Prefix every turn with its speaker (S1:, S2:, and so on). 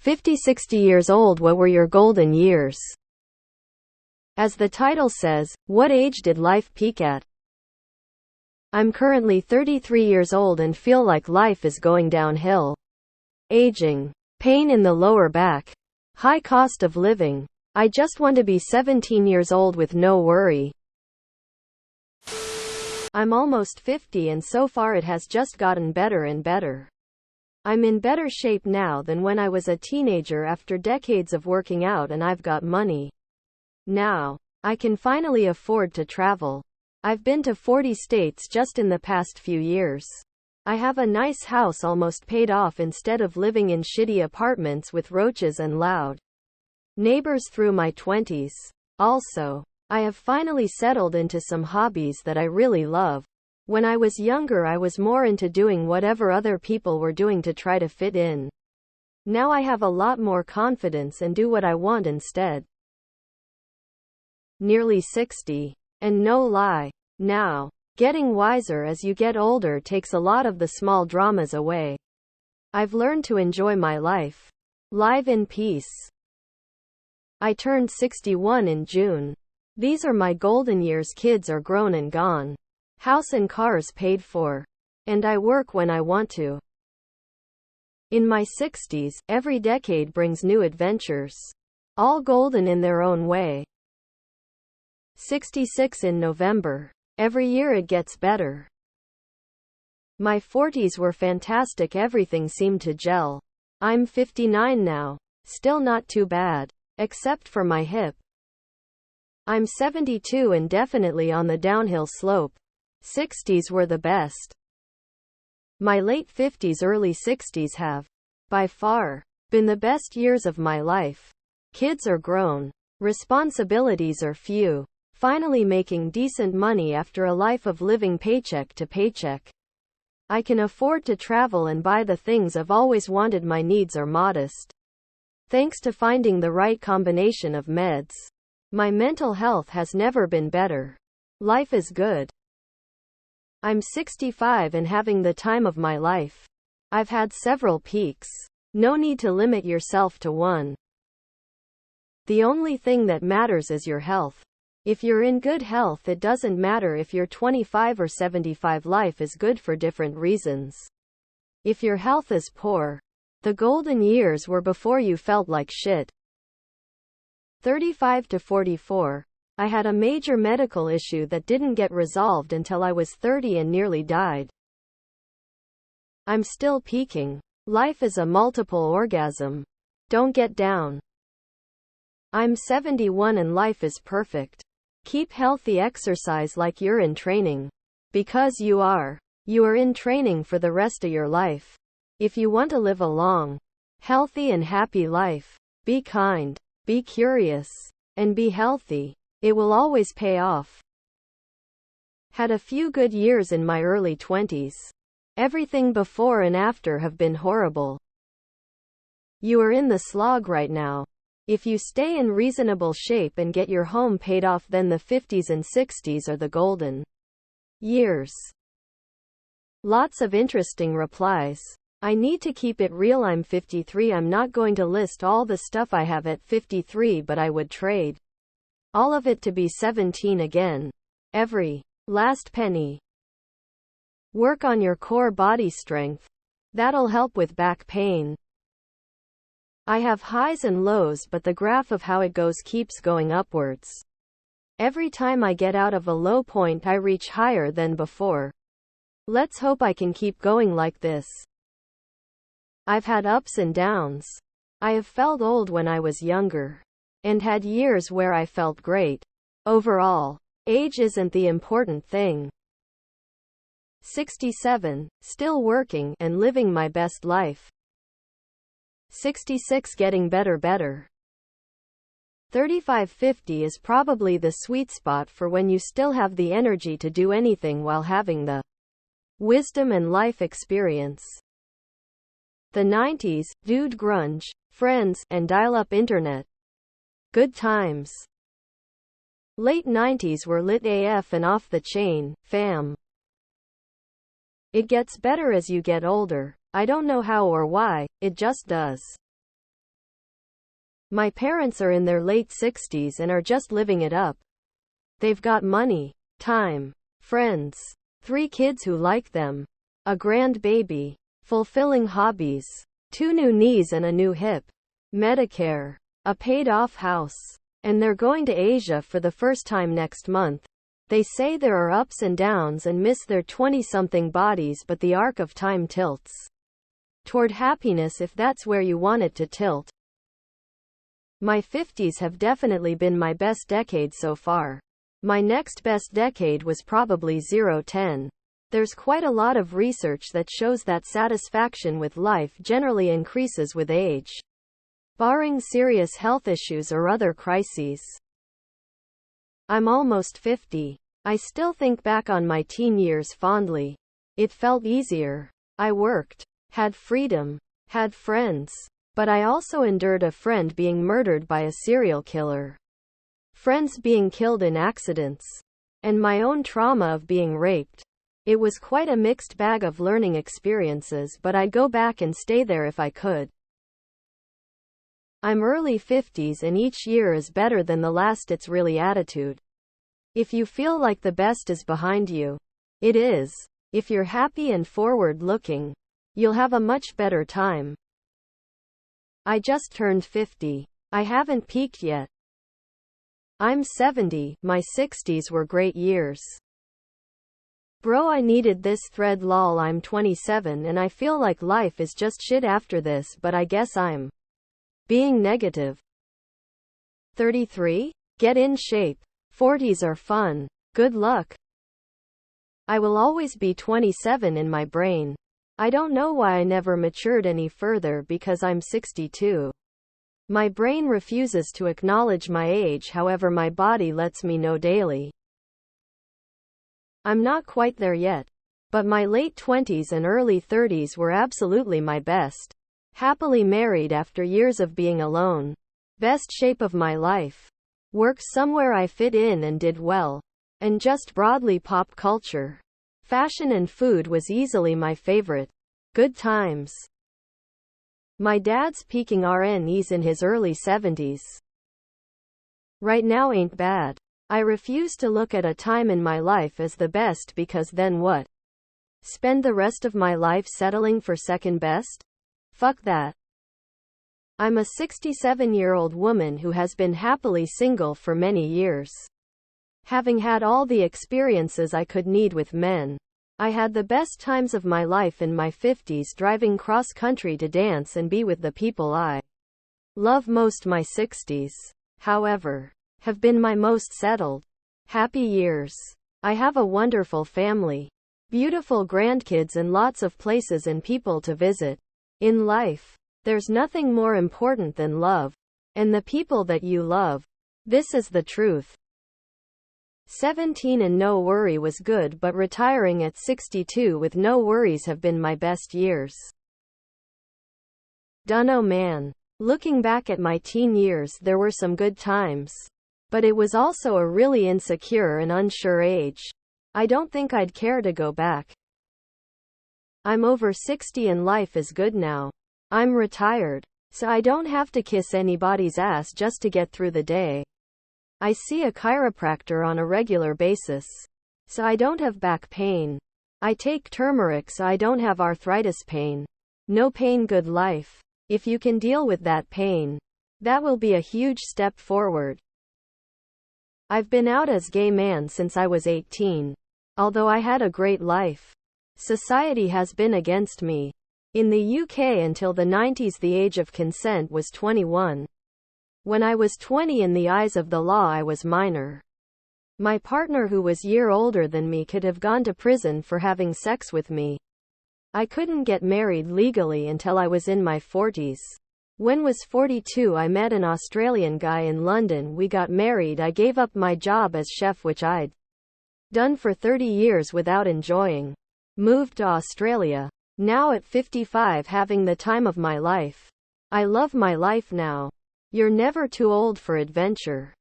S1: 50, 60 years old. What were your golden years? As the title says, what age did life peak at? I'm currently 33 years old and feel like life is going downhill. Aging, pain in the lower back, high cost of living. I just want to be 17 years old with no worry. I'm almost 50 and so far it has just gotten better and better. I'm in better shape now than when I was a teenager after decades of working out, and I've got money. Now, I can finally afford to travel. I've been to 40 states just in the past few years. I have a nice house almost paid off instead of living in shitty apartments with roaches and loud neighbors through my 20s. Also, I have finally settled into some hobbies that I really love. When I was younger, I was more into doing whatever other people were doing to try to fit in. Now I have a lot more confidence and do what I want instead. Nearly 60. And no lie. Now, getting wiser as you get older takes a lot of the small dramas away. I've learned to enjoy my life. Live in peace. I turned 61 in June. These are my golden years. Kids are grown and gone. House and cars paid for. And I work when I want to. In my 60s, every decade brings new adventures. All golden in their own way. 66 in November. Every year it gets better. My 40s were fantastic. Everything seemed to gel. I'm 59 now. Still not too bad. Except for my hip. I'm 72 and definitely on the downhill slope. 60s were the best. My late 50s, early 60s have, by far, been the best years of my life. Kids are grown. Responsibilities are few. Finally making decent money after a life of living paycheck to paycheck. I can afford to travel and buy the things I've always wanted. My needs are modest. Thanks to finding the right combination of meds. My mental health has never been better. Life is good. I'm 65 and having the time of my life. I've had several peaks. No need to limit yourself to one. The only thing that matters is your health. If you're in good health, it doesn't matter if you're 25 or 75. Life is good for different reasons. If your health is poor, the golden years were before you felt like shit. 35 to 44. I had a major medical issue that didn't get resolved until I was 30 and nearly died. I'm still peaking. Life is a multiple orgasm. Don't get down. I'm 71 and life is perfect. Keep healthy, exercise like you're in training. Because you are. You are in training for the rest of your life. If you want to live a long, healthy and happy life, be kind, be curious, and be healthy. It will always pay off. Had a few good years in my early 20s. Everything before and after have been horrible. You are in the slog right now. If you stay in reasonable shape and get your home paid off, then the 50s and 60s are the golden years. Lots of interesting replies. I need to keep it real. I'm 53. I'm not going to list all the stuff I have at 53, but I would trade all of it to be 17 again. Every last penny. Work on your core body strength. That'll help with back pain. I have highs and lows, but the graph of how it goes keeps going upwards. Every time I get out of a low point, I reach higher than before. Let's hope I can keep going like this. I've had ups and downs. I have felt old when I was younger. And had years where I felt great. Overall, age isn't the important thing. 67, still working and living my best life. 66, getting better. 35-50 is probably the sweet spot for when you still have the energy to do anything while having the wisdom and life experience. The 90s, dude grunge, friends, and dial-up internet. Good times. Late 90s were lit AF and off the chain, fam. It gets better as you get older. I don't know how or why, it just does. My parents are in their late 60s and are just living it up. They've got money, time, friends, 3 kids who like them, a grandbaby, fulfilling hobbies, 2 new knees and a new hip, Medicare, a paid-off house, and they're going to Asia for the first time next month. They say there are ups and downs and miss their 20-something bodies, but the arc of time tilts toward happiness if that's where you want it to tilt. My 50s have definitely been my best decade so far. My next best decade was probably 0-10. There's quite a lot of research that shows that satisfaction with life generally increases with age, barring serious health issues or other crises. I'm almost 50. I still think back on my teen years fondly. It felt easier. I worked, had freedom, had friends. But I also endured a friend being murdered by a serial killer, friends being killed in accidents, and my own trauma of being raped. It was quite a mixed bag of learning experiences, but I'd go back and stay there if I could. I'm early 50s and each year is better than the last. It's really attitude. If you feel like the best is behind you, it is. If you're happy and forward-looking, you'll have a much better time. I just turned 50. I haven't peaked yet. I'm 70. My 60s were great years. Bro, I needed this thread lol. I'm 27 and I feel like life is just shit after this, but I guess I'm being negative. 33? Get in shape. 40s are fun. Good luck. I will always be 27 in my brain. I don't know why I never matured any further because I'm 62. My brain refuses to acknowledge my age, however my body lets me know daily. I'm not quite there yet, but my late 20s and early 30s were absolutely my best. Happily married after years of being alone. Best shape of my life. Worked somewhere I fit in and did well. And just broadly pop culture. Fashion and food was easily my favorite. Good times. My dad's peaking RNE's in his early 70s. Right now ain't bad. I refuse to look at a time in my life as the best because then what? Spend the rest of my life settling for second best? Fuck that. I'm a 67-year-old woman who has been happily single for many years. Having had all the experiences I could need with men. I had the best times of my life in my 50s driving cross-country to dance and be with the people I love most. My 60s, however, have been my most settled, happy years. I have a wonderful family, beautiful grandkids and lots of places and people to visit. In life, there's nothing more important than love, and the people that you love. This is the truth. 17 and no worry was good, but retiring at 62 with no worries have been my best years. Dunno man. Looking back at my teen years, there were some good times. But it was also a really insecure and unsure age. I don't think I'd care to go back. I'm over 60 and life is good now. I'm retired, so I don't have to kiss anybody's ass just to get through the day. I see a chiropractor on a regular basis, so I don't have back pain. I take turmeric so I don't have arthritis pain. No pain, good life. If you can deal with that pain, that will be a huge step forward. I've been out as gay man since I was 18. Although I had a great life, society has been against me. In the UK until the 90s the age of consent was 21. When I was 20 in the eyes of the law I was minor. My partner who was a year older than me could have gone to prison for having sex with me. I couldn't get married legally until I was in my 40s. When was 42 I met an Australian guy in London. We got married. I gave up my job as chef which I'd done for 30 years without enjoying. Moved to Australia. Now at 55 having the time of my life. I love my life now. You're never too old for adventure.